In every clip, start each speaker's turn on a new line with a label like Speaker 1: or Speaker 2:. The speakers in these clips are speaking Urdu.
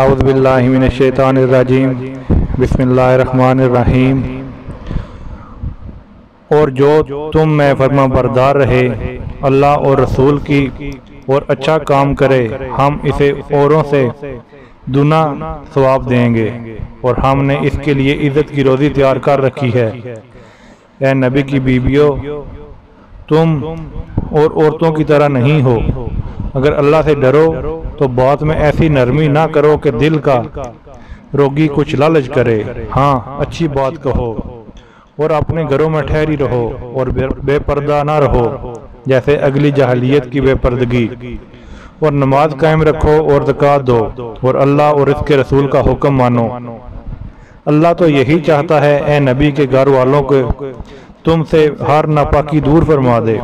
Speaker 1: اعوذ باللہ من الشیطان الرجیم بسم اللہ الرحمن الرحیم۔ اور جو تم میں فرما بردار رہے اللہ اور رسول کی اور اچھا کام کرے، ہم اسے اوروں سے دونا ثواب دیں گے، اور ہم نے اس کے لیے عزت کی روزی تیار کر رکھی ہے۔ اے نبی کی بیویوں، تم اور عورتوں کی طرح نہیں ہو۔ اگر اللہ سے ڈرو تو بات میں ایسی نرمی نہ کرو کہ دل کا روگی کچھ لالچ کرے، ہاں اچھی بات کہو اور اپنے گھروں میں ٹھہری رہو اور بے پردہ نہ رہو جیسے اگلی جاہلیت کی بے پردگی، اور نماز قائم رکھو اور زکوٰۃ دو اور اللہ اور اس کے رسول کا حکم مانو۔ اللہ تو یہی چاہتا ہے اے نبی کے گھر والوں کو تم سے ہر ناپاکی دور فرما دے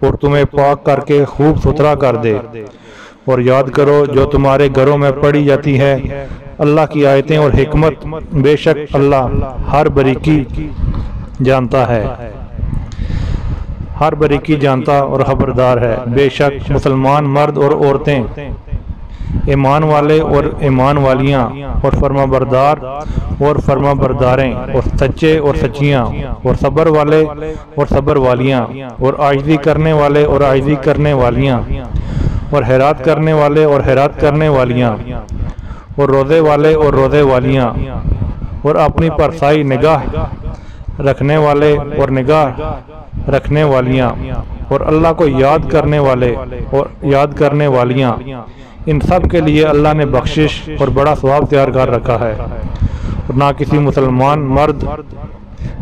Speaker 1: اور تمہیں پاک کر کے خوب ستھرا کر دے، اور یاد کرو جو تمہارے گھروں میں پڑھی جاتی ہے اللہ کی آیتیں اور حکمت، بے شک اللہ ہر باریکی جانتا ہے، ہر باریکی جانتا اور خبردار ہے۔ بے شک مسلمان مرد اور عورتیں، ایمان والے اور ایمان والیاں، اور فرما بردار اور فرما برداریں، اور سچے اور سچیاں، اور صبر والے اور صبر والیاں، اور عاجزی کرنے والے اور عاجزی کرنے والیاں، اور حیرات کرنے والے اور حیرات کرنے والیاں، اور روزے والے اور روزے والیاں، اور اپنی پرسائی نگاہ رکھنے والے اور نگاہ رکھنے والیاں، اور اللہ کو یاد کرنے والے اور یاد کرنے والیاں، ان سب کے لیے اللہ نے بخشش اور بڑا ثواب تیار کر رکھا ہے۔ اور نہ کسی مسلمان مرد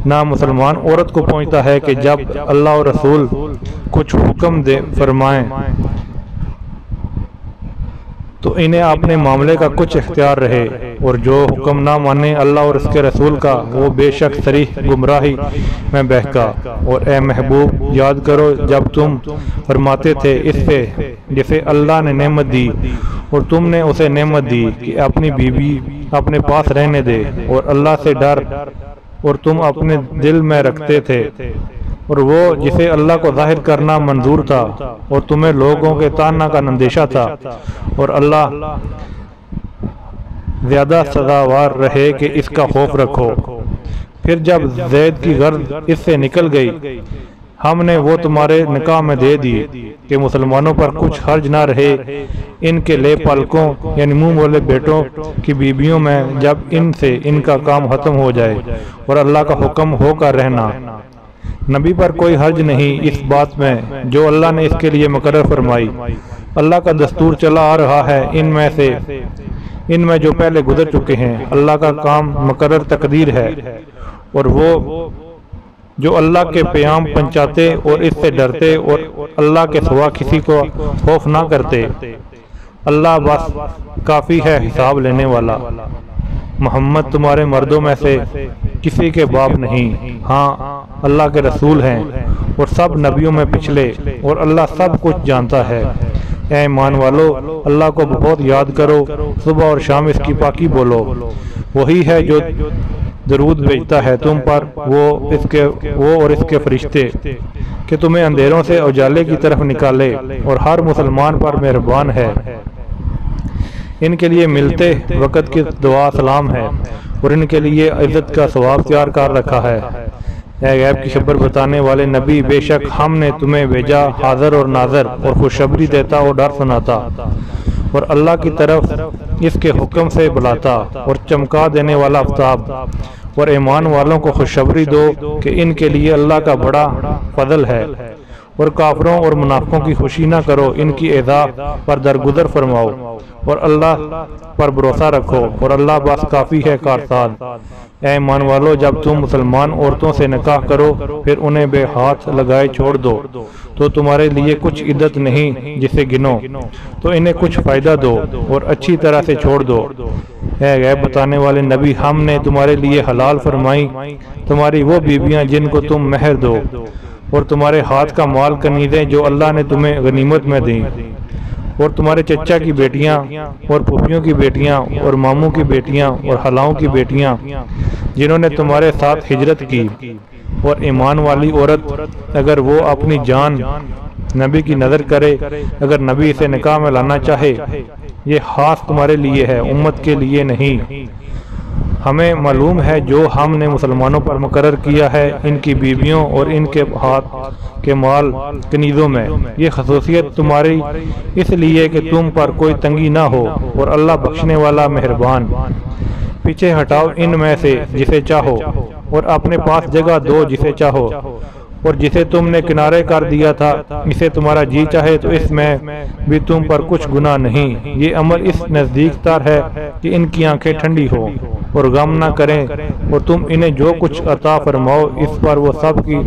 Speaker 1: نہ مسلمان عورت کو پہنچتا ہے کہ جب اللہ اور رسول کچھ حکم فرمائیں تو انہیں اپنے معاملے کا کچھ اختیار رہے، اور جو حکم نہ مانے اللہ اور اس کے رسول کا وہ بے شک صریح گمراہی میں بہکا۔ اور اے محبوب یاد کرو جب تم فرماتے تھے اس سے جسے اللہ نے نعمت دی اور تم نے اسے نعمت دی کہ اپنی بیوی اپنے پاس رہنے دے، اور اللہ سے ڈر اور تم اپنے دل میں رکھتے تھے، اور وہ جسے اللہ کو ظاہر کرنا منظور تھا اور تمہیں لوگوں کے طعنہ کا اندیشہ تھا، اور اللہ زیادہ سزاوار رہے کہ اس کا خوف رکھو۔ پھر جب زید کی غرض اس سے نکل گئی ہم نے وہ تمہارے نکاح میں دے دی کہ مسلمانوں پر کچھ حرج نہ رہے ان کے لے پلکوں یعنی منہ والے بیٹوں کی بیویوں میں جب ان سے ان کا کام ختم ہو جائے، اور اللہ کا حکم ہو کر رہنا۔ نبی پر کوئی حرج نہیں اس بات میں جو اللہ نے اس کے لیے مقرر فرمائی۔ اللہ کا دستور چلا آ رہا ہے ان میں جو پہلے گزر چکے ہیں، اللہ کا کام مقرر تقدیر ہے، اور وہ جو اللہ کے پیام پہنچاتے اور اس سے ڈرتے اور اللہ کے سوا کسی کو خوف نہ کرتے، اللہ بس کافی ہے حساب لینے والا۔ محمد تمہارے مردوں میں سے کسی کے باپ نہیں، ہاں اللہ کے رسول ہیں اور سب نبیوں میں پچھلے، اور اللہ سب کچھ جانتا ہے۔ اے ایمان والو اللہ کو بہت یاد کرو، صبح اور شام اس کی پاکی بولو، وہی ہے جو درود بھیجتا ہے تم پر، وہ اور اس کے فرشتے، کہ تمہیں اندھیروں سے اجالے کی طرف نکالے، اور ہر مسلمان پر مہربان ہے۔ ان کے لیے ملتے وقت کی دعا سلام ہے، اور ان کے لیے عزت کا ثواب تیار کر رکھا ہے۔ اے غیب کی خبر بتانے والے نبی، بے شک ہم نے تمہیں بھیجا حاضر اور ناظر اور خوشخبری دیتا اور ڈر سناتا، اور اللہ کی طرف اس کے حکم سے بلاتا اور چمکا دینے والا آفتاب، اور ایمان والوں کو خوشخبری دو کہ ان کے لیے اللہ کا بڑا فضل ہے، اور کافروں اور منافقوں کی خوشی نہ کرو، ان کی ایذا پر درگزر فرماؤ اور اللہ پر بھروسہ رکھو، اور اللہ بس کافی ہے کارساز۔ اے ایمان والو جب تم مسلمان عورتوں سے نکاح کرو پھر انہیں بے ہاتھ لگائے چھوڑ دو تو تمہارے لیے کچھ عدت نہیں جسے گنو، تو انہیں کچھ فائدہ دو اور اچھی طرح سے چھوڑ دو۔ اے غیب بتانے والے نبی، ہم نے تمہارے لیے حلال فرمائی تمہاری وہ بیویاں جن کو تم مہر دو، اور تمہارے ہاتھ کا مال کنیزیں جو اللہ نے تمہیں غنیمت میں دیں، اور تمہارے چچا کی بیٹیاں اور پھوپھیوں کی بیٹیاں اور ماموں کی بیٹیاں اور خلاؤں کی بیٹیاں جنہوں نے تمہارے ساتھ ہجرت کی، اور ایمان والی عورت اگر وہ اپنی جان نبی کی نظر کرے، اگر نبی اسے نکاح میں لانا چاہے یہ خاص تمہارے لیے ہے، امت کے لیے نہیں۔ ہمیں معلوم ہے جو ہم نے مسلمانوں پر مقرر کیا ہے ان کی بیویوں اور ان کے ہاتھ کے مال کنیزوں میں، یہ خصوصیت تمہاری اس لیے کہ تم پر کوئی تنگی نہ ہو، اور اللہ بخشنے والا مہربان۔ پیچھے ہٹاؤ ان میں سے جسے چاہو، اور اپنے پاس جگہ دو جسے چاہو، اور جسے تم نے کنارے کر دیا تھا اسے تمہارا جی چاہے تو اس میں بھی تم پر کچھ گناہ نہیں۔ یہ عمل اس نزدیک تر ہے کہ ان کی آنکھیں ٹھنڈی ہو اور غم نہ کریں، اور تم انہیں جو کچھ عطا فرماؤ اس پر وہ سب کی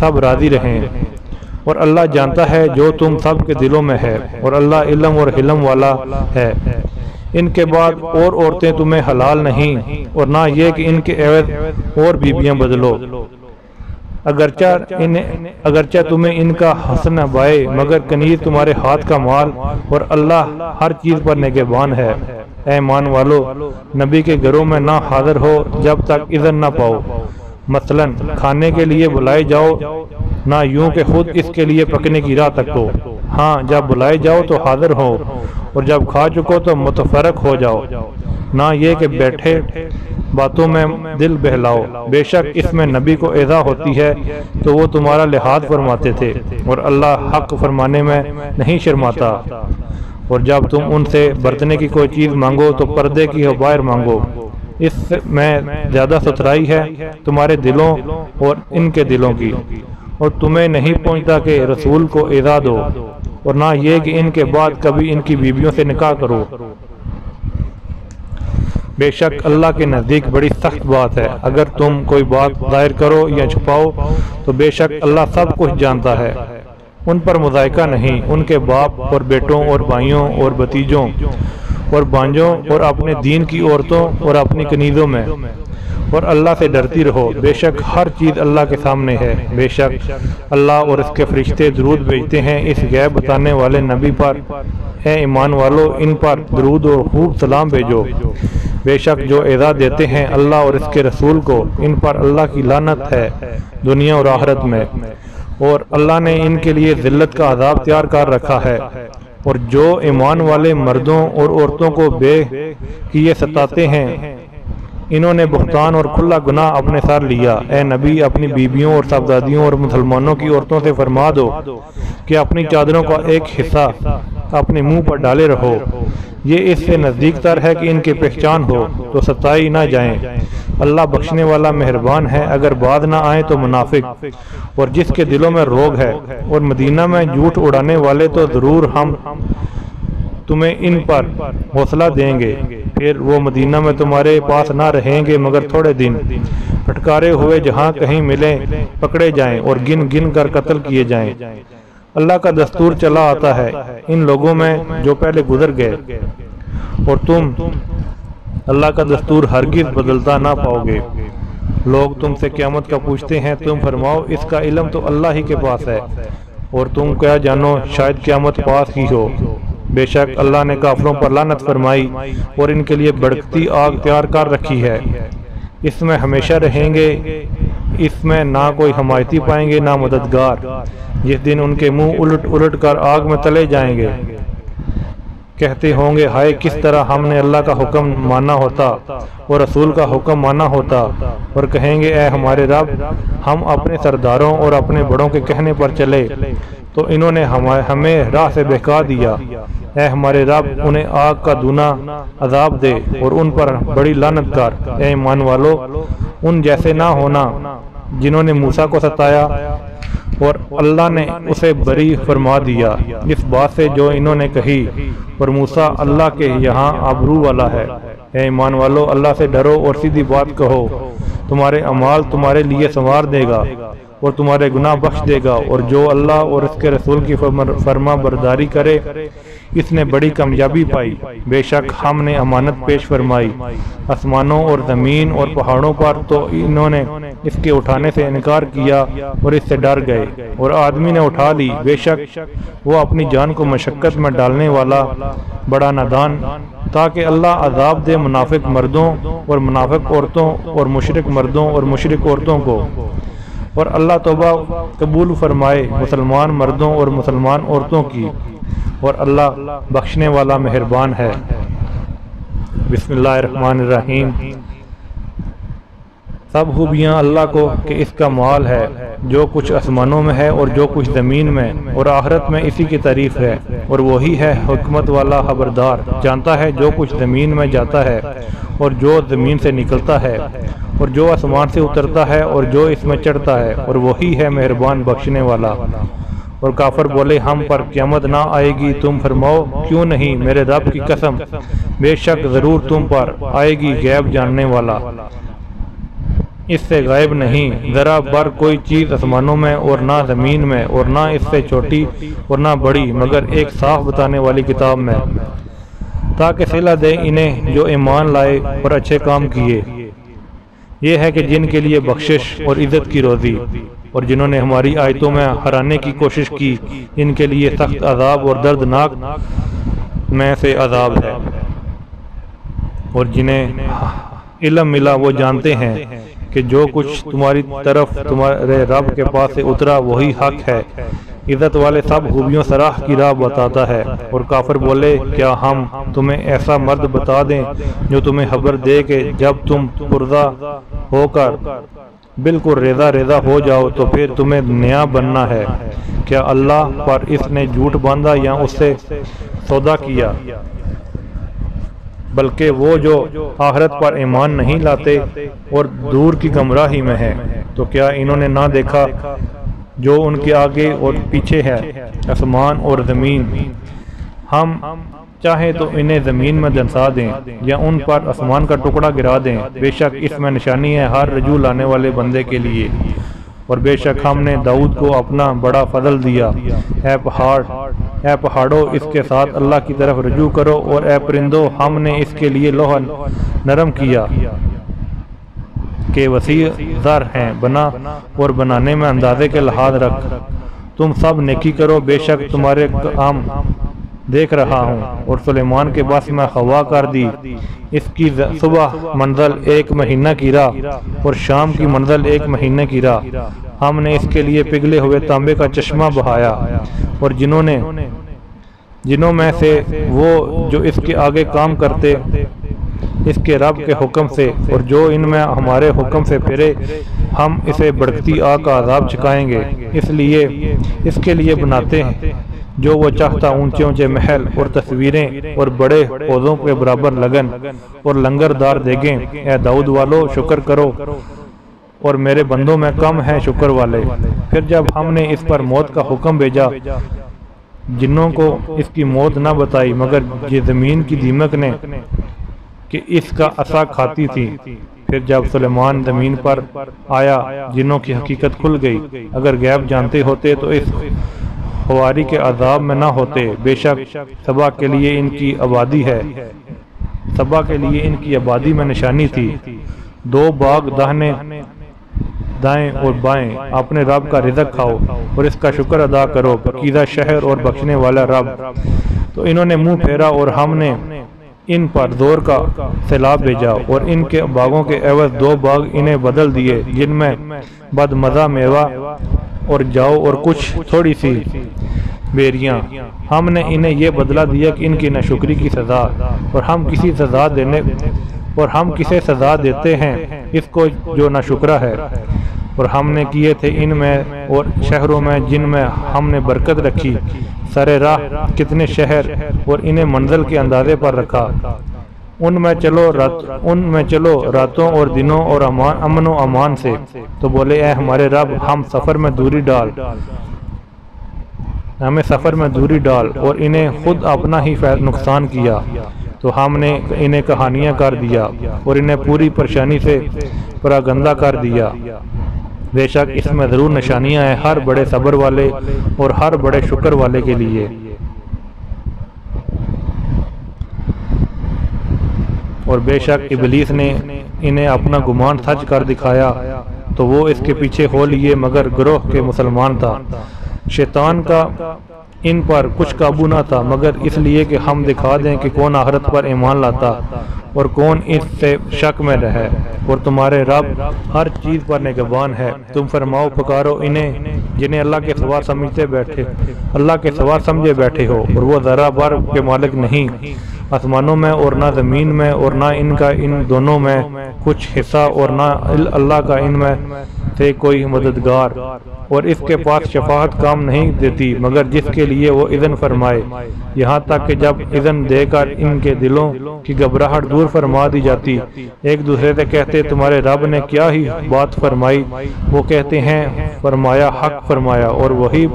Speaker 1: سب راضی رہیں، اور اللہ جانتا ہے جو تم سب کے دلوں میں ہے، اور اللہ علم اور حلم والا ہے۔ ان کے بعد اور عورتیں تمہیں حلال نہیں، اور نہ یہ کہ ان کے عوض اور بیویاں بدلو، اگرچہ تمہیں ان کا حسن بائے، مگر کنیز تمہارے ہاتھ کا مال، اور اللہ ہر چیز پر نگہبان ہے۔ اے ایمان والو، نبی کے گھروں میں نہ حاضر ہو جب تک اذن نہ پاؤ، مثلا کھانے کے لیے بلائے جاؤ، نہ یوں کہ خود اس کے لیے پکنے کی راہ تک ہو، ہاں جب بلائے جاؤ تو حاضر ہو، اور جب کھا چکو تو متفرق ہو جاؤ، نہ یہ کہ بیٹھے باتوں میں دل بہلاؤ۔ بے شک اس میں نبی کو ایذا ہوتی ہے تو وہ تمہارا لحاظ فرماتے تھے، اور اللہ حق فرمانے میں نہیں شرماتا۔ اور جب تم ان سے برتنے کی کوئی چیز مانگو تو پردے کی باہر مانگو، اس میں زیادہ ستھرائی ہے تمہارے دلوں اور ان کے دلوں کی، اور تمہیں نہیں پہنچتا کہ رسول کو ایذا دو، اور نہ یہ کہ ان کے بعد کبھی ان کی بیویوں سے نکاح کرو۔ بے شک اللہ کے نزدیک بڑی سخت بات ہے، اگر تم کوئی بات ظاہر کرو یا چھپاؤ تو بے شک اللہ سب کچھ جانتا ہے۔ ان پر مذائقہ نہیں، ان کے باپ اور بیٹوں اور بھائیوں اور بھتیجوں اور بانجوں اور اپنے دین کی عورتوں اور اپنی کنیزوں میں، اور اللہ سے ڈرتی رہو، بے شک ہر چیز اللہ کے سامنے ہے۔ بے شک اللہ اور اس کے فرشتے درود بھیجتے ہیں اس غیب بتانے والے نبی پر۔ اے ایمان والو، ان پر درود اور خوب سلام بھیجو۔ بے شک جو ایذا دیتے ہیں اللہ اور اس کے رسول کو، ان پر اللہ کی لعنت ہے دنیا اور آخرت میں، اور اللہ نے ان کے لیے ذلت کا عذاب تیار کر رکھا ہے۔ اور جو ایمان والے مردوں اور عورتوں کو بے کیے ستاتے ہیں، انہوں نے بہتان اور کھلا گناہ اپنے سر لیا۔ اے نبی، اپنی بیویوں اور صاحبزادیوں اور مسلمانوں کی عورتوں سے فرما دو کہ اپنی چادروں کا ایک حصہ اپنے منہ پر ڈالے رہو، یہ اس سے نزدیک تر ہے کہ ان کی پہچان ہو تو ستائی نہ جائیں۔ اللہ بخشنے والا مہربان ہے۔ اگر باز نہ آئیں تو منافق اور جس کے دلوں میں روگ ہے اور مدینہ میں جھوٹ اڑانے والے، تو ضرور ہم تمہیں ان پر حوصلہ دیں گے، پھر وہ مدینہ میں تمہارے پاس نہ رہیں گے مگر تھوڑے دن، پھٹکارے ہوئے جہاں کہیں ملیں پکڑے جائیں اور گن گن کر قتل کیے جائیں۔ اللہ کا دستور چلا آتا ہے ان لوگوں میں جو پہلے گزر گئے، اور تم اللہ کا دستور ہرگز بدلتا نہ پاؤ گے۔ لوگ تم سے قیامت کا پوچھتے ہیں، تم فرماؤ اس کا علم تو اللہ ہی کے پاس ہے، اور تم کیا جانو شاید قیامت پاس ہی ہو۔ بے شک اللہ نے کافروں پر لعنت فرمائی اور ان کے لیے بھڑکتی آگ تیار کر رکھی ہے، اس میں ہمیشہ رہیں گے، اس میں نہ کوئی حمایتی پائیں گے نہ مددگار۔ جس دن ان کے منہ الٹ الٹ کر آگ میں تلے جائیں گے، کہتے ہوں گے ہائے کس طرح ہم نے اللہ کا حکم مانا ہوتا اور رسول کا حکم مانا ہوتا، اور کہیں گے اے ہمارے رب، ہم اپنے سرداروں اور اپنے بڑوں کے کہنے پر چلے تو انہوں نے ہمیں راہ سے بہکا دیا۔ اے ہمارے رب، انہیں آگ کا دونا عذاب دے اور ان پر بڑی لعنت کر۔ اے ایمان والو، ان جیسے نہ ہونا جنہوں نے موسیٰ کو ستایا اور اللہ نے اسے بری فرما دیا اس بات سے جو انہوں نے کہی، اور موسیٰ اللہ کے یہاں آبرو والا ہے۔ اے ایمان والو، اللہ سے ڈرو اور سیدھی بات کہو، تمہارے اعمال تمہارے لیے سنوار دے گا اور تمہارے گناہ بخش دے گا، اور جو اللہ اور اس کے رسول کی فرما برداری کرے اس نے بڑی کامیابی پائی۔ بے شک ہم نے امانت پیش فرمائی آسمانوں اور زمین اور پہاڑوں پر، تو انہوں نے اس کے اٹھانے سے انکار کیا اور اس سے ڈر گئے، اور آدمی نے اٹھا لی، بے شک وہ اپنی جان کو مشقت میں ڈالنے والا بڑا نادان، تاکہ اللہ عذاب دے منافق مردوں اور منافق عورتوں اور مشرک مردوں اور مشرک عورتوں کو، اور اللہ توبہ قبول فرمائے مسلمان مردوں اور مسلمان عورتوں کی، اور اللہ بخشنے والا مہربان ہے۔ بسم اللہ الرحمن الرحیم۔ سب خوبیاں اللہ کو کہ اس کا مال ہے جو کچھ آسمانوں میں ہے اور جو کچھ زمین میں، اور آخرت میں اسی کی تعریف ہے، اور وہی ہے حکمت والا خبردار، جانتا ہے جو کچھ زمین میں جاتا ہے اور جو زمین سے نکلتا ہے اور جو آسمان سے اترتا ہے اور جو اس میں چڑھتا ہے، اور وہی ہے مہربان بخشنے والا۔ اور کافر بولے ہم پر قیامت نہ آئے گی؟ تم فرماؤ کیوں نہیں، میرے رب کی قسم بے شک ضرور تم پر آئے گی غیب جاننے والا، اس سے غائب نہیں ذرا بر کوئی چیز آسمانوں میں اور نہ زمین میں، اور نہ اس سے چھوٹی اور نہ بڑی، مگر ایک صاف بتانے والی کتاب میں، تاکہ صلہ دے انہیں جو ایمان لائے اور اچھے کام کیے۔ یہ ہے کہ جن کے لیے بخشش اور عزت کی روزی، اور جنہوں نے ہماری آیتوں میں ہرانے کی کوشش کی، ان کے لیے سخت عذاب اور دردناک میں سے عذاب ہے۔ اور جنہیں علم ملا وہ جانتے ہیں کہ جو کچھ تمہاری طرف تمہارے رب کے پاس سے اترا وہی حق ہے، عزت والے سب خوبیوں سراہ کی راہ بتاتا ہے۔ اور کافر بولے کیا ہم تمہیں ایسا مرد بتا دیں جو تمہیں خبر دے کہ جب تم پردہ ہو کر بالکل ریزہ ریزہ ہو جاؤ تو پھر تمہیں نیا بننا ہے؟ کیا اللہ پر اس نے جھوٹ باندھا یا اس سے سودا کیا؟ بلکہ وہ جو آخرت پر ایمان نہیں لاتے اور دور کی گمراہی میں ہے، تو کیا انہوں نے نہ دیکھا جو ان کے آگے اور پیچھے ہے، آسمان اور زمین؟ ہم چاہیں تو انہیں زمین میں دنسا دیں یا ان پر آسمان کا ٹکڑا گرا دیں، بے شک اس میں نشانی ہے ہر رجوع لانے والے بندے کے لیے۔ اور بے شک ہم نے داؤد کو اپنا بڑا فضل دیا۔ اے پہاڑوں اس کے ساتھ اللہ کی طرف رجوع کرو، اور اے پرندوں ہم نے اس کے لیے لوح نرم کیا کہ وسیع زر ہیں، بنا اور بنانے میں اندازے کے لحاظ رکھ۔ تم سب نیکی کرو، بے شک تمہارے کام دیکھ رہا ہوں۔ اور سلیمان کے بس میں ہوا کر دی، اس کی صبح منزل 1 مہینہ کی راہ اور شام کی منزل 1 مہینے کی راہ۔ ہم نے اس کے لیے پگھلے ہوئے تانبے کا چشمہ بہایا، اور جنوں میں سے وہ جو اس کے آگے کام کرتے اس کے رب کے حکم سے، اور جو ان میں ہمارے حکم سے پھرے، ہم اسے بھڑکتی آگ کا عذاب چکھائیں گے۔ اس کے لیے بناتے ہیں جو وہ چاہتا، اونچے اونچے محل اور تصویریں اور بڑے حوضوں کے برابر لگن اور لنگردار دیگیں۔ اے داؤد والو شکر کرو، اور میرے بندوں میں کم ہیں شکر والے۔ پھر جب ہم نے اس پر موت کا حکم بھیجا، جنوں کو اس کی موت نہ بتائی مگر یہ زمین کی دیمک نے کہ اس کا عصا کھاتی تھی۔ پھر جب سلیمان زمین پر آیا، جنوں کی حقیقت کھل گئی۔ اگر غیب جانتے ہوتے تو اس خواری کے عذاب میں نہ ہوتے۔ بے شک سبا کے لیے ان کی آبادی ہے، سبا کے لیے ان کی آبادی میں نشانی تھی، 2 باغ داہنے دائیں اور بائیں، اپنے رب کا رزق کھاؤ اور اس کا شکر ادا کرو، پاکیزہ شہر اور بخشنے والا رب۔ تو انہوں نے منہ پھیرا اور ہم نے ان پر زور کا سیلاب بھیجا، اور ان کے باغوں کے عوض 2 باغ انہیں بدل دیے جن میں بد مزہ میوہ اور جاؤ اور کچھ تھوڑی سی بیریاں۔ ہم نے انہیں یہ بدلہ دیا کہ ان کی ناشکری کی سزا، اور ہم کسے سزا دیتے ہیں اس کو جو ناشکرا ہے۔ اور ہم نے کیے تھے ان میں اور شہروں میں جن میں ہم نے برکت رکھی، سر راہ کتنے شہر، اور انہیں منزل کے اندازے پر رکھا۔ ان میں چلو راتوں اور دنوں اور امن و امان سے۔ تو بولے اے ہمارے رب ہمیں سفر میں دوری ڈال، اور انہیں خود اپنا ہی نقصان کیا۔ تو ہم نے انہیں کہانیاں کر دیا اور انہیں پوری پریشانی سے پراگندہ کر دیا۔ بے شک اس میں ضرور نشانیاں ہیں ہر بڑے صبر والے اور ہر بڑے شکر والے کے لیے۔ اور بے شک ابلیس نے انہیں اپنا گمان سچ کر دکھایا تو وہ اس کے پیچھے ہو لیے، مگر گروہ کے مسلمان تھا۔ شیطان کا ان پر کچھ قابو نہ تھا مگر اس لیے کہ ہم دکھا دیں کہ کون آخرت پر ایمان لاتا، اور کون اس سے شک میں رہے، اور تمہارے رب ہر چیز پر نگہبان ہے۔ تم فرماؤ پکارو انہیں جنہیں اللہ کے سوا سمجھے بیٹھے ہو، اور وہ ذرا بر کے مالک نہیں آسمانوں میں اور نہ زمین میں، اور نہ ان کا ان دونوں میں کچھ حصہ، اور نہ اللہ کا ان میں سے کوئی مددگار، اور اس کے پاس شفاعت کام نہیں دیتی مگر جس کے لیے وہ اذن فرمائے، یہاں تک کہ جب اذن دے کر ان کے دلوں کی گھبراہٹ دور فرما دی جاتی، ایک دوسرے سے کہتے تمہارے رب نے کیا ہی بات فرمائی، وہ کہتے ہیں فرمایا، حق فرمایا، اور وہی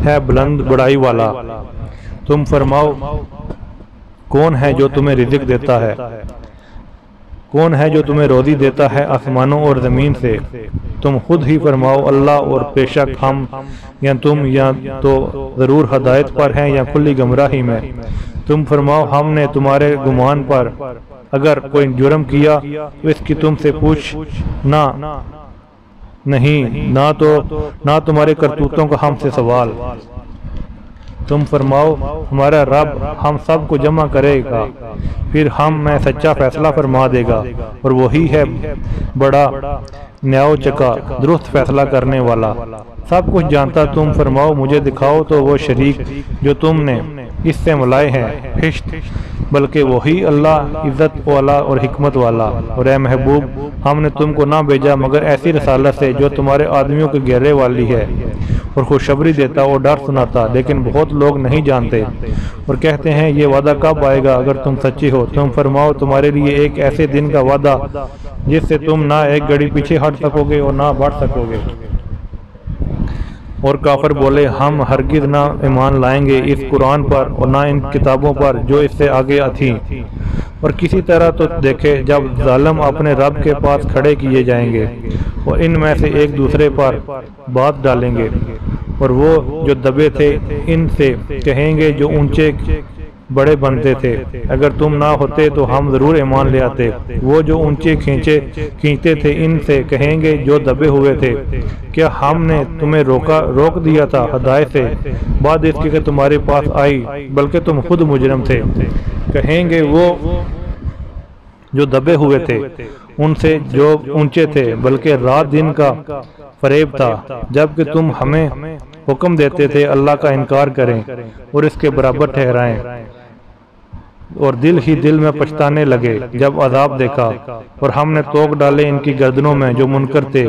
Speaker 1: ہے بلند بڑائی والا۔ تم فرماؤ کون ہے جو تمہیں رزق دیتا ہے، کون ہے جو تمہیں روزی دیتا ہے آسمانوں اور زمین سے؟ تم خود ہی فرماؤ اللہ، اور بے شک ہم یا تم یا تو ضرور ہدایت پر ہیں یا کھلی گمراہی میں۔ تم فرماؤ ہم نے تمہارے گمان پر اگر کوئی جرم کیا تو اس کی تم سے پوچھنا نہیں، نہ تمہارے کرتوتوں کا ہم سے سوال۔ تم فرماؤ ہمارا رب ہم سب کو جمع کرے گا، پھر ہم میں سچا فیصلہ فرما دے گا، اور وہی ہے بڑا نیاؤ چکا درست فیصلہ کرنے والا، سب کچھ جانتا۔ تم فرماؤ مجھے دکھاؤ تو وہ شریک جو تم نے اس سے ملائے ہیں، ہشت بلکہ وہی اللہ عزت والا اور حکمت والا۔ اور اے محبوب ہم نے تم کو نہ بھیجا مگر ایسی رسالت سے جو تمہارے آدمیوں کے گہرے والی ہے، اور خوشخبری دیتا اور ڈر سناتا، لیکن بہت لوگ نہیں جانتے، اور کہتے ہیں یہ وعدہ کب آئے گا اگر تم سچے ہو؟ تم فرماؤ تمہارے لیے ایک ایسے دن کا وعدہ جس سے تم نہ ایک گھڑی پیچھے ہٹ سکو گے اور نہ بڑھ سکو گے۔ اور کافر بولے ہم ہرگز نہ ایمان لائیں گے اس قرآن پر اور نہ ان کتابوں پر جو اس سے آگے تھیں، اور کسی طرح تو دیکھے جب ظالم اپنے رب کے پاس کھڑے کیے جائیں گے، اور ان میں سے ایک دوسرے پر بات ڈالیں گے، اور وہ جو دبے تھے ان سے کہیں گے جو اونچے بڑے بنتے تھے اگر تم نہ ہوتے تو ہم ضرور ایمان لے آتے، وہ جو اونچے کھینچتے تھے ان سے کہیں گے جو دبے ہوئے تھے کیا ہم نے تمہیں روک دیا تھا ہدایت سے بعد اس کے کہ تمہارے پاس آئی، بلکہ تم خود مجرم تھے۔ کہیں گے وہ جو دبے ہوئے تھے ان سے جو اونچے تھے، بلکہ رات دن کا فریب تھا جبکہ تم ہمیں حکم دیتے تھے اللہ کا انکار کریں اور اس کے برابر ٹھہرائیں، اور دل ہی دل میں پچھتانے لگے جب عذاب دیکھا، اور ہم نے توق ڈالے ان کی گردنوں میں جو منکر تھے،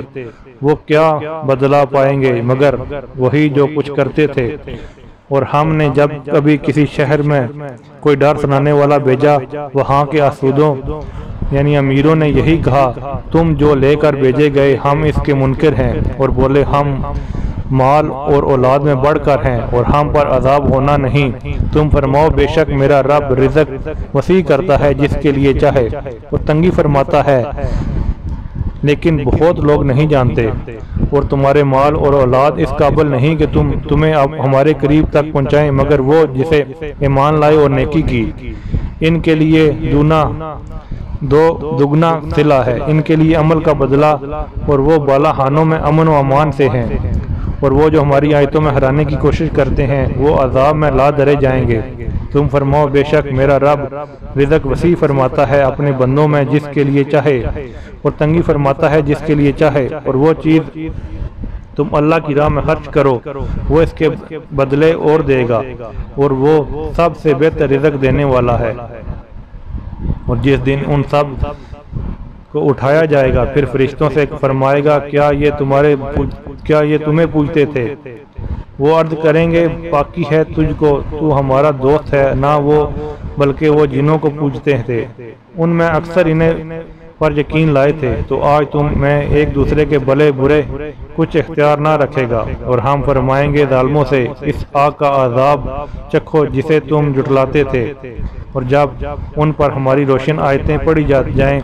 Speaker 1: وہ کیا بدلہ پائیں گے مگر وہی جو کچھ کرتے تھے۔ اور ہم نے جب کبھی کسی شہر میں کوئی ڈر سنانے والا بھیجا، وہاں کے آسودوں یعنی امیروں نے یہی کہا تم جو لے کر بھیجے گئے ہم اس کے منکر ہیں، اور بولے ہم مال اور اولاد میں بڑھ کر ہیں اور ہم پر عذاب ہونا نہیں۔ تم فرماؤ بے شک میرا رب رزق وسیع کرتا ہے جس کے لیے چاہے اور تنگی فرماتا ہے، لیکن بہت لوگ نہیں جانتے، اور تمہارے مال اور اولاد اس قابل نہیں کہ تمہیں اب ہمارے قریب تک پہنچائیں مگر وہ جسے ایمان لائے اور نیکی کی، ان کے لیے دگنا صلہ ہے، ان کے لیے عمل کا بدلہ، اور وہ بالا خانوں میں امن و امان سے ہیں، اور وہ جو ہماری آیتوں میں ہرانے کی کوشش کرتے ہیں وہ عذاب میں لا درے جائیں گے۔ تم فرماؤ بے شک میرا رب رزق وسیع فرماتا ہے اپنے بندوں میں جس کے لیے چاہے اور تنگی فرماتا ہے جس کے لیے چاہے، اور وہ چیز تم اللہ کی راہ میں خرچ کرو وہ اس کے بدلے اور دے گا، اور وہ سب سے بہتر رزق دینے والا ہے۔ اور جس دن ان سب کو اٹھایا جائے گا پھر فرشتوں سے فرمائے گا کیا یہ تمہیں پوچھتے تھے؟ وہ عرض کریں گے پاکی ہے تجھ کو، تو ہمارا دوست ہے، نہ وہ بلکہ وہ جنوں کو پوچھتے تھے، ان میں اکثر انہیں پر یقین لائے تھے، تو آج تم میں ایک دوسرے کے بھلے برے کچھ اختیار نہ رکھے گا، اور ہم فرمائیں گے ظالموں سے اس آگ کا عذاب چکھو جسے تم جھٹلاتے تھے، اور جب ان پر ہماری روشن آیتیں پڑھی جائیں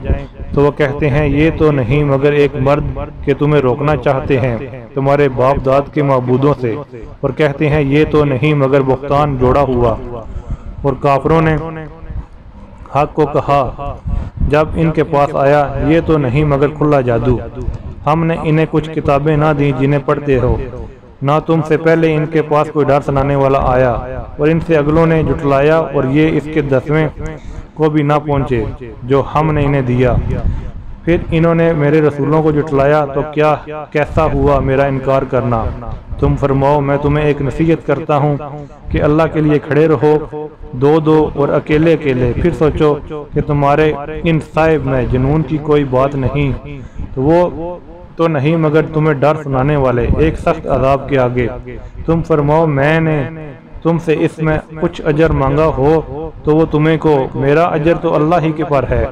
Speaker 1: تو وہ کہتے ہیں یہ تو نہیں مگر ایک مرد کہ تمہیں روکنا چاہتے ہیں تمہارے باپ داد کے معبودوں سے، اور کہتے ہیں یہ تو نہیں مگر بہتان جوڑا ہوا۔ اور کافروں نے حق کو کہا جب ان کے پاس آیا یہ تو نہیں مگر کھلا جادو، ہم نے انہیں کچھ کتابیں نہ دیں جنہیں پڑھتے ہو، نہ تم سے پہلے ان کے پاس کوئی ڈر سنانے والا آیا، اور ان سے اگلوں نے جھٹلایا، اور یہ اس کے 10ویں کو بھی نہ پہنچے جو ہم نے انہیں دیا۔ پھر انہوں نے میرے رسولوں کو جھٹلایا تو کیسا ہوا میرا انکار کرنا۔ تم فرماؤ میں تمہیں ایک نصیحت کرتا ہوں کہ اللہ کے لیے کھڑے رہو، دو دو اور اکیلے اکیلے، پھر سوچو کہ تمہارے ان صاحب میں جنون کی کوئی بات نہیں، تو وہ تو نہیں مگر تمہیں ڈر سنانے والے ایک سخت عذاب کے آگے۔ تم فرماؤ میں نے تم سے اس میں کچھ اجر مانگا ہو تو وہ تمہیں کو، میرا اجر تو اللہ ہی کے پر ہے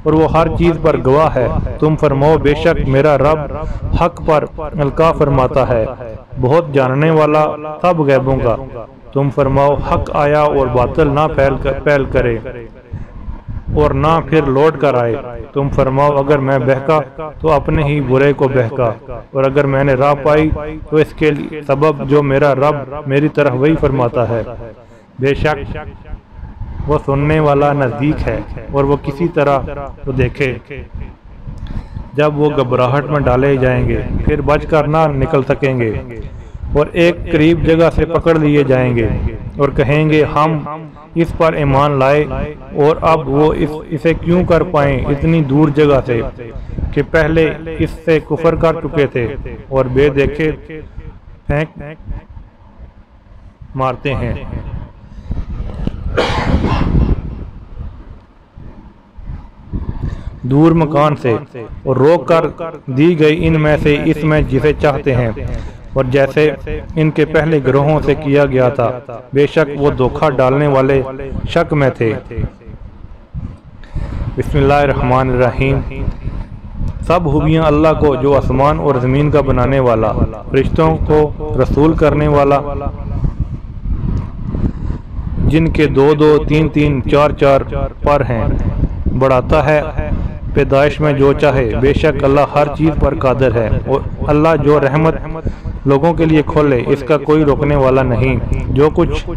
Speaker 1: اور وہ ہر چیز پر گواہ ہے۔ تم فرماؤ بے شک میرا رب حق پر القا فرماتا ہے، بہت جاننے والا سب غیبوں کا۔ تم فرماؤ حق آیا اور باطل نہ پھیل کرے اور نہ پھر لوٹ کر آئے۔ تم فرماؤ اگر میں بہکا تو اپنے ہی برے کو بہکا، اور اگر میں نے راہ پائی تو اس کے سبب جو میرا رب میری طرح وہی فرماتا ہے۔ بے شک وہ سننے والا نزدیک ہے اور وہ کسی طرح تو دیکھے۔ جب وہ گھبراہٹ میں ڈالے جائیں گے پھر بچ کر نہ نکل سکیں گے، اور ایک قریب جگہ سے پکڑ لیے جائیں گے اور کہیں گے ہم اس پر ایمان لائے، اور اب وہ اسے کیوں کر پائیں اتنی دور جگہ سے کہ پہلے اس سے کفر کر چکے تھے اور بے دیکھے پھینک مارتے ہیں۔ دور مکان سے اور روک کر دی گئی ان میں سے اس میں جسے چاہتے ہیں، اور جیسے ان کے پہلے گروہوں سے کیا گیا تھا، بے شک وہ دھوکہ ڈالنے والے شک میں تھے۔ بسم اللہ الرحمن الرحیم۔ سب خوبیاں اللہ کو جو آسمان اور زمین کا بنانے والا، فرشتوں کو رسول کرنے والا، جن کے دو دو تین تین چار چار پر ہیں، بڑھاتا ہے پیدائش میں جو چاہے، بے شک اللہ ہر چیز پر قادر ہے۔ اور اللہ جو رحمت لوگوں کے لیے کھولے اس کا کوئی روکنے والا نہیں، جو کچھ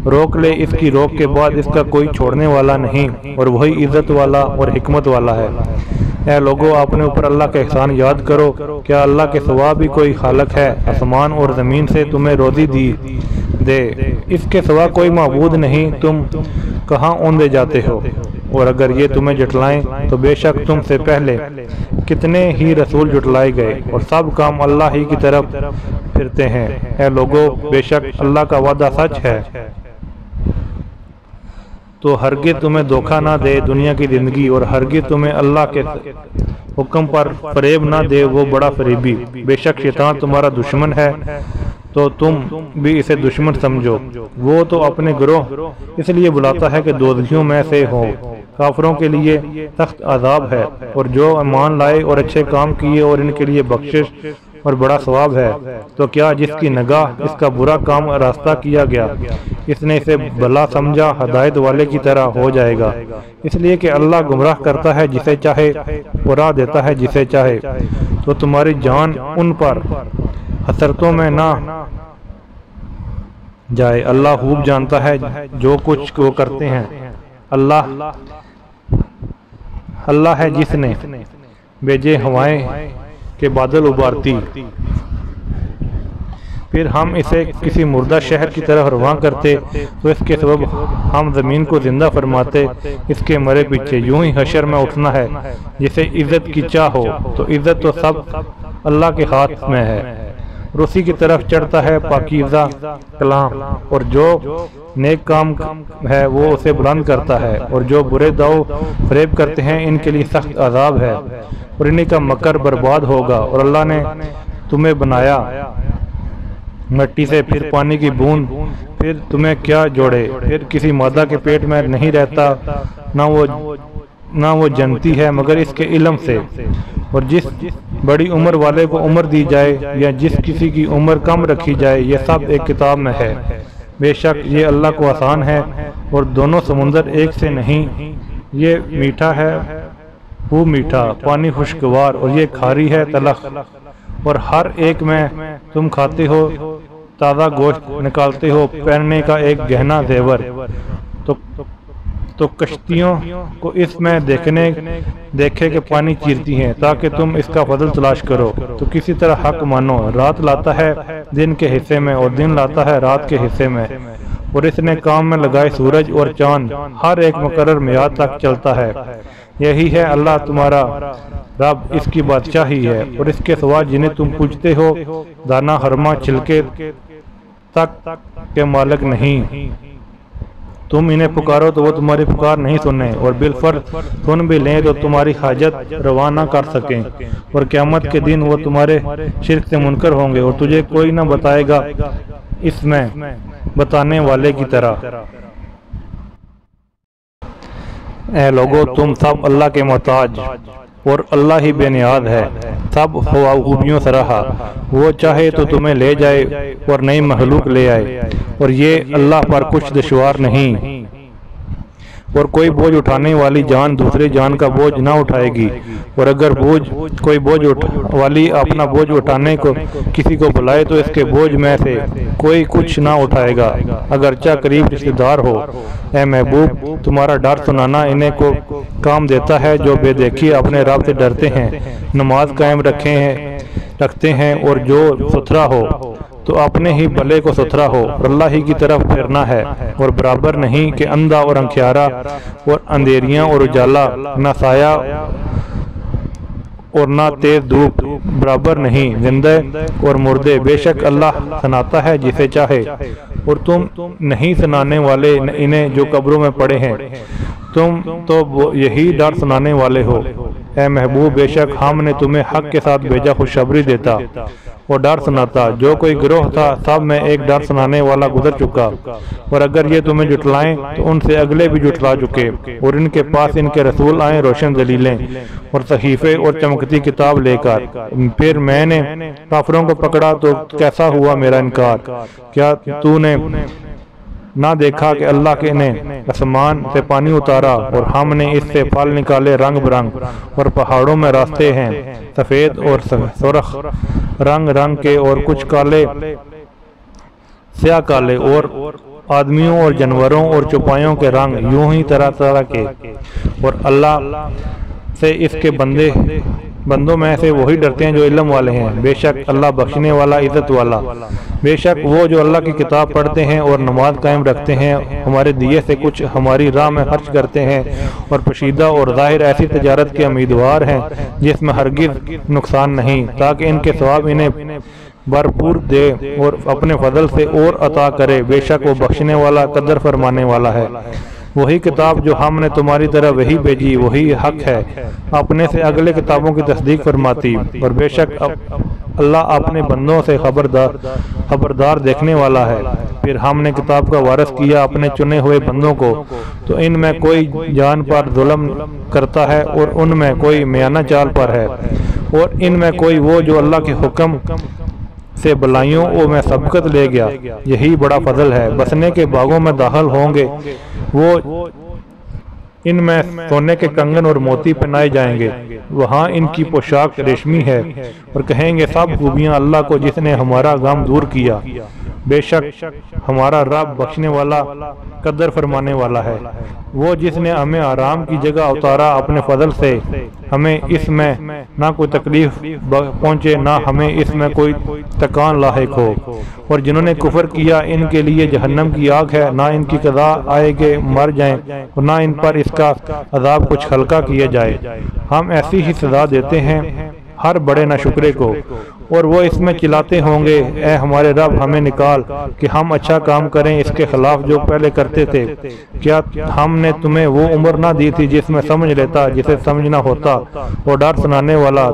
Speaker 1: روک لے اس کی روک کے بعد اس کا کوئی چھوڑنے والا نہیں، اور وہی عزت والا اور حکمت والا ہے۔ اے لوگو اپنے اوپر اللہ کا احسان یاد کرو، کیا اللہ کے سوا بھی کوئی خالق ہے؟ آسمان اور زمین سے تمہیں روزی دے، اس کے سوا کوئی معبود نہیں، تم کہاں اوندے جاتے ہو؟ اور اگر یہ تمہیں جھٹلائیں تو بے شک تم سے پہلے کتنے ہی رسول جھٹلائے گئے، اور سب کام اللہ ہی کی طرف پھرتے ہیں۔ اے لوگو بے شک اللہ کا وعدہ سچ ہے، تو ہرگز تمہیں دھوکہ نہ دے دنیا کی زندگی، اور ہرگز تمہیں اللہ کے حکم پر فریب نہ دے وہ بڑا فریبی۔ بے شک شیطان تمہارا دشمن ہے تو تم بھی اسے دشمن سمجھو، وہ تو اپنے گروہ اس لیے بلاتا ہے کہ دوزخیوں میں سے ہو۔ کافروں کے لیے سخت عذاب ہے، اور جو ایمان لائے اور اچھے کام کیے اور ان کے لیے بخشش اور بڑا ثواب ہے۔ تو کیا جس کی نگاہ اس کا برا کام راستہ کیا گیا، اس نے اسے بھلا سمجھا، ہدایت والے کی طرح ہو جائے گا؟ اس لیے کہ اللہ گمراہ کرتا ہے جسے چاہے اور راہ دیتا ہے جسے چاہے۔ تو تمہاری جان ان پر حسرتوں میں نہ جائے، اللہ خوب جانتا ہے جو کچھ وہ کرتے ہیں۔ اللہ ہے جس نے بھیجے ہوائیں کے بادل ابارتی، پھر ہم اسے کسی مردہ شہر کی طرف رواں کرتے تو اس کے سبب ہم زمین کو زندہ فرماتے اس کے مرے پیچھے۔ یوں ہی حشر میں اٹھنا ہے، جسے عزت کی چاہ ہو تو عزت تو سب اللہ کے ہاتھ میں ہے، اور اسی کی طرف چڑھتا ہے پاکیزہ کلام، اور جو نیک کام ہے وہ اسے بلند کرتا ہے، اور جو برے داؤ فریب کرتے ہیں ان کے لیے سخت عذاب ہے، اور انہیں کا مکر برباد ہوگا۔ اور اللہ نے تمہیں بنایا مٹی سے، پھر پانی کی بوند، پھر تمہیں کیا جوڑے، پھر کسی مادہ کے پیٹ میں نہیں رہتا، نہ وہ جنتی ہے مگر اس کے علم سے۔ اور جس بڑی عمر والے کو عمر دی جائے یا جس کسی کی عمر کم رکھی جائے، یہ سب ایک کتاب میں ہے۔ بے شک یہ اللہ کو آسان ہے، اور دونوں سمندر ایک سے نہیں، یہ میٹھا ہے وہ میٹھا پانی خوشگوار، اور یہ کھاری ہے تلخ، اور ہر ایک میں تم کھاتے ہو تازہ گوشت، نکالتے ہو پہننے کا ایک گہنا زیور۔ تو کشتیوں کو اس میں دیکھے کہ پانی چیرتی ہیں تاکہ تم اس کا فضل تلاش کرو۔ تو کسی طرح حق مانو، رات لاتا ہے دن کے حصے میں اور دن لاتا ہے رات کے حصے میں، اور اس نے کام میں لگائے سورج اور چاند، ہر ایک مقرر میعاد تک چلتا ہے۔ یہی ہے اللہ تمہارا رب، اس کی بادشاہی ہے، اور اس کے سوا جنہیں تم پوجتے ہو دانا ہرما چھلکے تک کے مالک نہیں۔ تم انہیں پکارو تو وہ تمہاری پکار نہیں سنیں، اور بالفرض سن بھی لیں تو تمہاری حاجت روا نہ کر سکیں، اور قیامت کے دن وہ تمہارے شرک سے منکر ہوں گے، اور تجھے کوئی نہ بتائے گا اس میں بتانے والے کی طرح۔ اے لوگو، تم سب اللہ کے محتاج اور اللہ ہی بے نیاز ہے، سب خوبیوں سے رہا۔ وہ چاہے تو تمہیں لے جائے اور نئی مخلوق لے آئے، اور یہ اللہ پر کچھ دشوار نہیں۔ اور کوئی بوجھ اٹھانے والی جان دوسری جان کا بوجھ نہ اٹھائے گی، اور اگر کوئی بوجھ والی اپنا بوجھ اٹھانے کو کسی کو بلائے تو اس کے بوجھ میں سے کوئی کچھ نہ اٹھائے گا، اگرچہ قریب رشتہ دار ہو۔ اے محبوب، تمہارا ڈر سنانا انہیں کو کام دیتا ہے جو بے دیکھی اپنے رب سے ڈرتے ہیں، نماز قائم رکھتے ہیں، اور جو ستھرا ہو تو اپنے ہی بھلے کو ستھرا ہو، اور اللہ ہی کی طرف پھرنا ہے۔ اور برابر نہیں کہ اندھا اور انکھیارا اور اندھیریاں اور اجالا، نہ سایہ اور نہ تیز دھوپ، برابر نہیں زندہ اور مردے، بے شک اللہ سناتا ہے جسے چاہے۔ اور تم نہیں سنانے والے انہیں جو قبروں میں پڑے ہیں، تم تو یہی ڈر سنانے والے ہو۔ اے محبوب، بے شک ہم نے تمہیں حق کے ساتھ بھیجا، خوشخبری دیتا اور ڈر سناتا۔ جو کوئی گروہ تھا سب میں ایک ڈر سنانے والا گزر چکا، اور اگر یہ تمہیں جھٹلائیں تو ان سے اگلے بھی جھٹلا چکے، اور ان کے پاس ان کے رسول آئیں روشن دلیلیں اور صحیفے اور چمکتی کتاب لے کر۔ پھر میں نے کافروں کو پکڑا تو کیسا ہوا میرا انکار۔ کیا تو نے نہ دیکھا کہ اللہ نے آسمان سے پانی اتارا، اور ہم نے اس سے پھل نکالے رنگ برنگ، اور پہاڑوں میں راستے ہیں سفید اور سرخ رنگ کے، اور کچھ کالے سیاہ کالے، اور آدمیوں اور جانوروں اور چوپایوں کے رنگ، یوں ہی طرح طرح کے۔ اور اللہ سے اس کے بندوں میں سے وہی ڈرتے ہیں جو علم والے ہیں، بے شک اللہ بخشنے والا عزت والا۔ بے شک وہ جو اللہ کی کتاب پڑھتے ہیں اور نماز قائم رکھتے ہیں، ہمارے دیے سے کچھ ہماری راہ میں خرچ کرتے ہیں، اور پوشیدہ اور ظاہر ایسی تجارت کے امیدوار ہیں جس میں ہرگز نقصان نہیں، تاکہ ان کے ثواب انہیں بھرپور دے اور اپنے فضل سے اور عطا کرے۔ بے شک وہ بخشنے والا قدر فرمانے والا ہے۔ وہی کتاب جو ہم نے تمہاری طرح وہی بھیجی وہی حق ہے، اپنے سے اگلے کتابوں کی تصدیق فرماتی، اور بے شک اللہ اپنے بندوں سے خبردار دیکھنے والا ہے۔ پھر ہم نے کتاب کا وارث کیا اپنے چنے ہوئے بندوں کو، تو ان میں کوئی جان پر ظلم کرتا ہے، اور ان میں کوئی میانہ چال پر ہے، اور ان میں کوئی وہ جو اللہ کے حکم سے بلائیوں میں سبقت لے گیا۔ یہی بڑا فضل ہے۔ بسنے کے باغوں میں داخل ہوں گے، وہ ان میں سونے کے کنگن اور موتی پہنائے جائیں گے، وہاں ان کی پوشاک ریشمی ہے، اور کہیں گے سب خوبیاں اللہ کو جس نے ہمارا غم دور کیا۔ بے شک ہمارا رب بخشنے والا قدر فرمانے والا ہے، وہ جس نے ہمیں آرام کی جگہ اتارا اپنے فضل سے، ہمیں اس میں نہ کوئی تکلیف پہنچے نہ ہمیں اس میں کوئی تکان لاحق ہو۔ اور جنہوں نے کفر کیا ان کے لیے جہنم کی آگ ہے، نہ ان کی قضا آئے کہ مر جائیں، اور نہ ان پر اس کا عذاب کچھ ہلکا کیا جائے۔ ہم ایسی ہی سزا دیتے ہیں ہر بڑے ناشکرے کو، اور وہ اس میں چلاتے ہوں گے اے ہمارے رب ہمیں نکال کہ ہم اچھا کام کریں اس کے خلاف جو پہلے کرتے تھے۔ کیا ہم نے تمہیں وہ عمر نہ دی تھی جس میں سمجھ لیتا جسے سمجھنا ہوتا، اور ڈر سنانے والا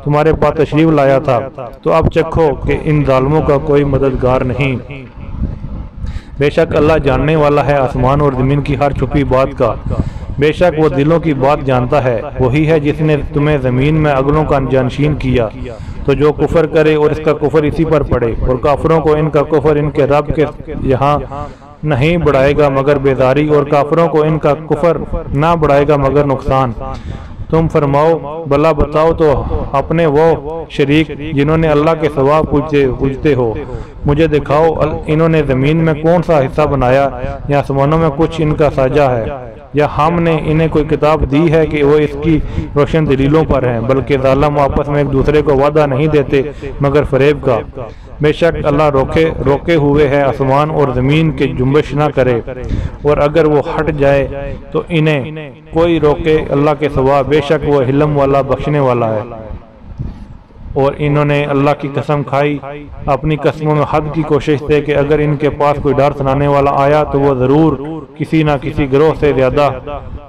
Speaker 1: تمہارے پاس تشریف لایا تھا؟ تو اب چکھو کہ ان ظالموں کا کوئی مددگار نہیں۔ بے شک اللہ جاننے والا ہے آسمان اور زمین کی ہر چھپی بات کا، بے شک وہ دلوں کی بات جانتا ہے۔ وہی ہے جس نے تمہیں زمین میں اگلوں کا جانشین کیا، تو جو کفر کرے اور اس کا کفر اسی پر پڑے، اور کافروں کو ان کا کفر ان کے رب کے یہاں نہیں بڑھائے گا مگر بیزاری، اور کافروں کو ان کا کفر نہ بڑھائے گا مگر نقصان۔ تم فرماؤ بھلا بتاؤ تو اپنے وہ شریک جنہوں نے اللہ کے سوا پوجتے ہو، مجھے دکھاؤ انہوں نے زمین میں کون سا حصہ بنایا یا آسمانوں میں کچھ ان کا ساجہ ہے؟ یا ہم نے انہیں کوئی کتاب دی ہے کہ وہ اس کی روشن دلیلوں پر ہیں، بلکہ ظالم آپس میں ایک دوسرے کو وعدہ نہیں دیتے مگر فریب کا۔ بے شک اللہ روکے ہوئے ہے آسمان اور زمین کے جنبش نہ کرے، اور اگر وہ ہٹ جائے تو انہیں کوئی روکے اللہ کے سوا، بے شک وہ حلم والا بخشنے والا ہے۔ اور انہوں نے اللہ کی قسم کھائی، اپنی قسموں میں حد کی کوشش سے کہ اگر ان کے پاس کوئی ڈر سنانے والا آیا تو وہ ضرور کسی نہ کسی گروہ سے زیادہ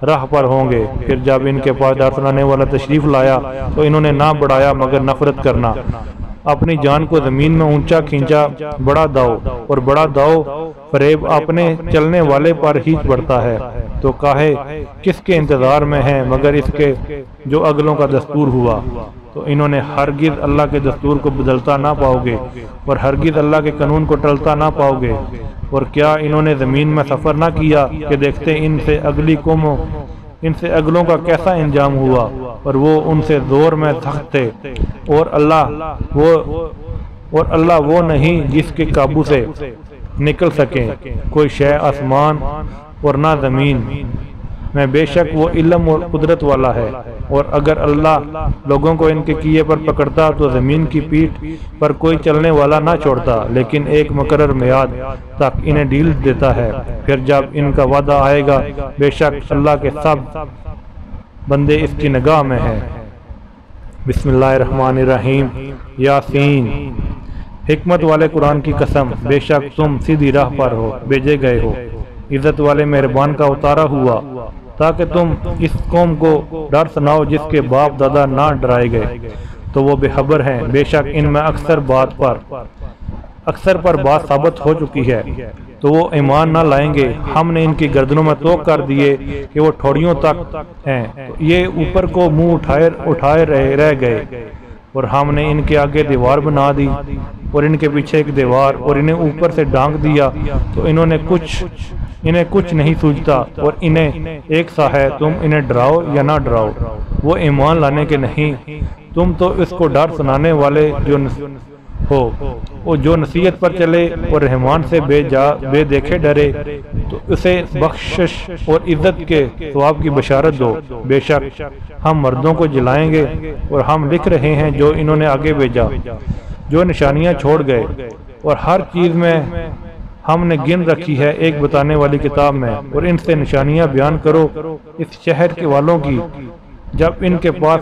Speaker 1: راہ پر ہوں گے۔ پھر جب ان کے پاس ڈر سنانے والا تشریف لایا تو انہوں نے نہ بڑھایا مگر نفرت کرنا، اپنی جان کو زمین میں اونچا کھینچا۔ بڑا داؤ اور بڑا داؤ فریب اپنے چلنے والے پر ہی پڑتا ہے، تو کاہے کس کے انتظار میں ہیں مگر اس کے جو اگلوں کا دستور ہوا۔ تو انہوں نے ہرگز اللہ کے دستور کو بدلتا نہ پاؤ گے اور ہرگز اللہ کے قانون کو ٹلتا نہ پاؤ گے۔ اور کیا انہوں نے زمین میں سفر نہ کیا کہ دیکھتے ان سے اگلوں کا کیسا انجام ہوا، اور وہ ان سے زور میں سخت تھے، اور اللہ وہ نہیں جس کے قابو سے نکل سکیں کوئی شے آسمان اور نہ زمین میں، بے شک وہ علم اور قدرت والا ہے۔ اور اگر اللہ لوگوں کو ان کے کیے پر پکڑتا تو زمین کی پیٹھ پر کوئی چلنے والا نہ چھوڑتا، لیکن ایک مقرر میعاد تک انہیں ڈھیل دیتا ہے۔ پھر جب ان کا وعدہ آئے گا، بے شک اللہ کے سب بندے اس کی نگاہ میں ہیں۔ بسم اللہ الرحمن الرحیم، یاسین۔ حکمت والے قرآن کی قسم، بے شک تم سیدھی راہ پر ہو، بھیجے گئے ہو، عزت والے مہربان کا اتارا ہوا، تاکہ تم اس قوم کو ڈر سناؤ جس کے باپ دادا نہ ڈرائے گئے تو وہ بے خبر ہیں۔ بے شک ان میں اکثر پر بات ثابت ہو چکی ہے تو وہ ایمان نہ لائیں گے۔ ہم نے ان کی گردنوں میں توق کر دیے کہ وہ ٹھوڑیوں تک ہیں، یہ اوپر کو منہ اٹھائے رہ گئے، اور ہم نے ان کے آگے دیوار بنا دی اور ان کے پیچھے ایک دیوار، اور انہیں اوپر سے ڈھانک دیا تو انہیں کچھ نہیں سوجھتا، اور انہیں ایک سا ہے، تم انہیں ڈراؤ یا نہ ڈراؤ وہ ایمان لانے کے نہیں۔ تم تو اس کو ڈر سنانے والے ہو، اور جو نصیحت پر چلے اور رحمان سے بے دیکھے ڈرے تو اسے بخشش اور عزت کے ثواب کی بشارت دو۔ بے شک ہم مردوں کو جلائیں گے، اور ہم لکھ رہے ہیں جو انہوں نے آگے بھیجا، جو نشانیاں چھوڑ گئے، اور ہر چیز میں ہم نے گن رکھی ہے ایک بتانے والی کتاب میں، اور ان سے نشانیاں بیان کرو اس شہر کے والوں کی۔ جب ان کے پاس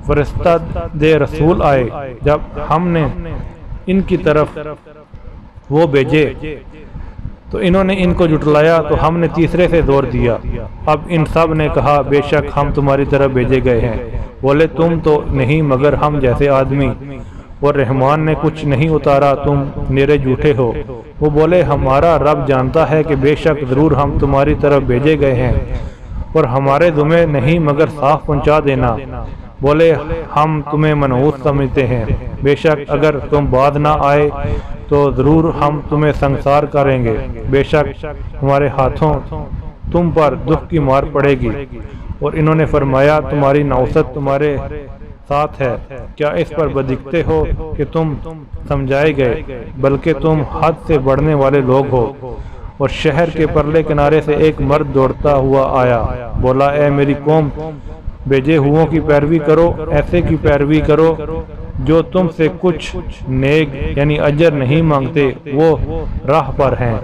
Speaker 1: فرشتہ دے رسول آئے، جب ہم نے ان کی طرف وہ بھیجے تو انہوں نے ان کو جھٹلایا، تو ہم نے تیسرے سے زور دیا۔ اب ان سب نے کہا بے شک ہم تمہاری طرف بھیجے گئے ہیں۔ بولے تم تو نہیں مگر ہم جیسے آدمی، اور رحمان نے کچھ نہیں اتارا، تم میرے جھوٹے ہو۔ وہ بولے ہمارا رب جانتا ہے کہ بے شک ضرور ہم تمہاری طرف بھیجے گئے ہیں، اور ہمارے ذمہ نہیں مگر صاف پہنچا دینا۔ بولے ہم تمہیں منحوس سمجھتے ہیں، بے شک اگر تم بعد نہ آئے تو ضرور ہم تمہیں سنگسار کریں گے، بے شک ہمارے ہاتھوں تم پر دکھ کی مار پڑے گی۔ اور انہوں نے فرمایا تمہاری نوست تمہارے ساتھ ہے، کیا اس پر بدکتے ہو کہ تم سمجھائے گئے، بلکہ تم حد سے بڑھنے والے لوگ ہو۔ اور شہر کے پرلے کنارے سے ایک مرد دوڑتا ہوا آیا، بولا اے میری قوم، بھیجے ہوں کی پیروی کرو، ایسے کی پیروی کرو جو تم سے کچھ نیک یعنی اجر نہیں مانگتے، وہ راہ پر ہیں۔